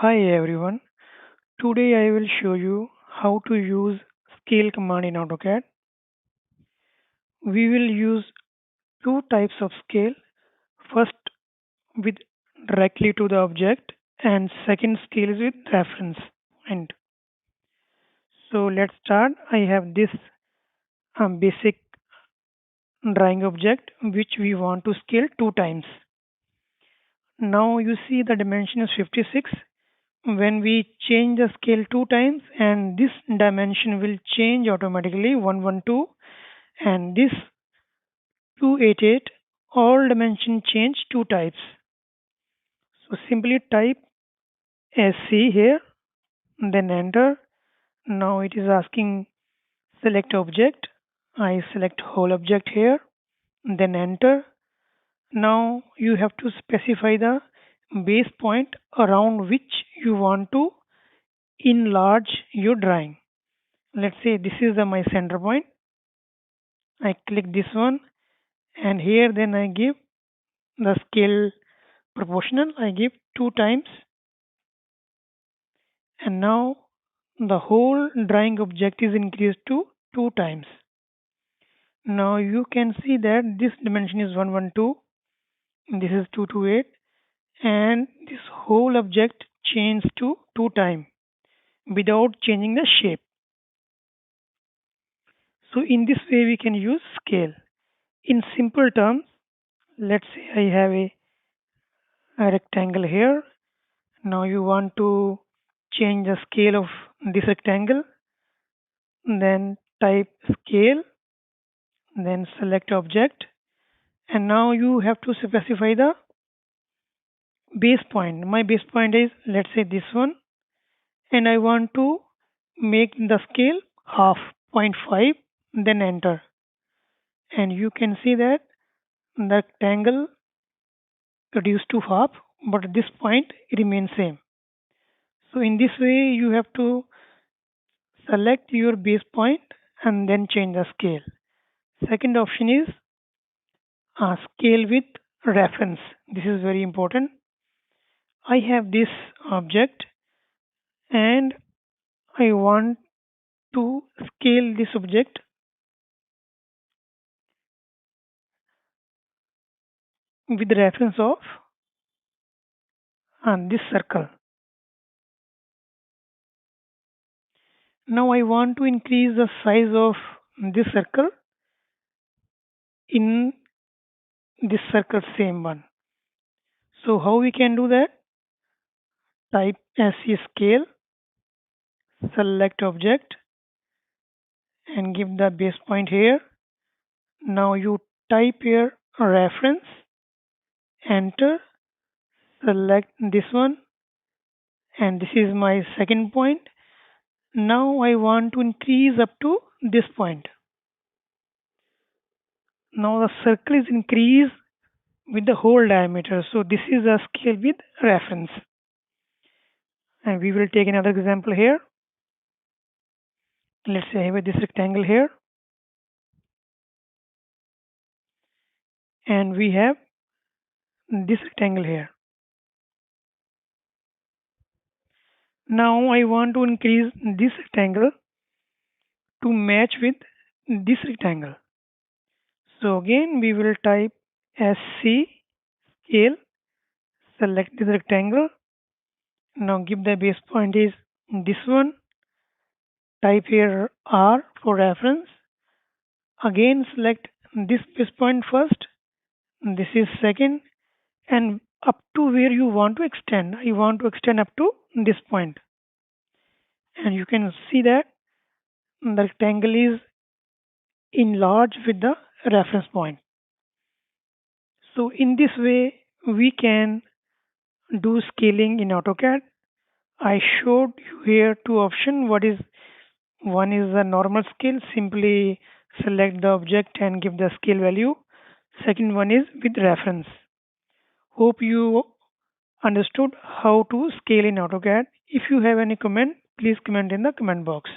Hi everyone. Today I will show you how to use scale command in AutoCAD. We will use two types of scale. First with directly to the object and second scale is with reference point. So let's start. I have this basic drawing object which we want to scale two times. Now you see the dimension is 56. When we change the scale two times and this dimension will change automatically 112 and this 288 all dimension change two types. So simply type SC here, then enter. Now it is asking select object. I select whole object here, then enter. Now you have to specify the base point around which you want to enlarge your drawing. Let's say this is my center point. I click this one and here then I give the scale proportional. I give two times and now the whole drawing object is increased to two times. Now you can see that this dimension is 112, this is 228 and this whole object changed to two times without changing the shape. So in this way we can use scale. In simple terms, let's say I have a rectangle here. Now you want to change the scale of this rectangle, then type scale, then select object, and now you have to specify the base point. My base point is, let's say, this one, and I want to make the scale half, zero point 0.5, then enter. And you can see that the rectangle reduced to half, but this point remains same. So in this way, you have to select your base point and then change the scale. Second option is scale with reference. This is very important. I have this object and I want to scale this object with reference of this circle. Now I want to increase the size of this circle in this circle same one. So how we can do that? Type SC scale, select object and give the base point here. Now you type here reference, enter, select this one and this is my second point. Now I want to increase up to this point. Now the circle is increased with the whole diameter. So this is a scale with reference. And we will take another example here. Let's say I have this rectangle here. And we have this rectangle here. Now I want to increase this rectangle to match with this rectangle. So again we will type SC scale, select this rectangle. Now give the base point is this one. Type here R for reference. Again select this base point first. This is second and up to where you want to extend. I want to extend up to this point. And you can see that the rectangle is enlarged with the reference point. So in this way we can do scaling in AutoCAD. I showed you here two options. One is the normal scale, simply select the object and give the scale value. Second one is with reference. Hope you understood how to scale in AutoCAD. If you have any comment, please comment in the comment box.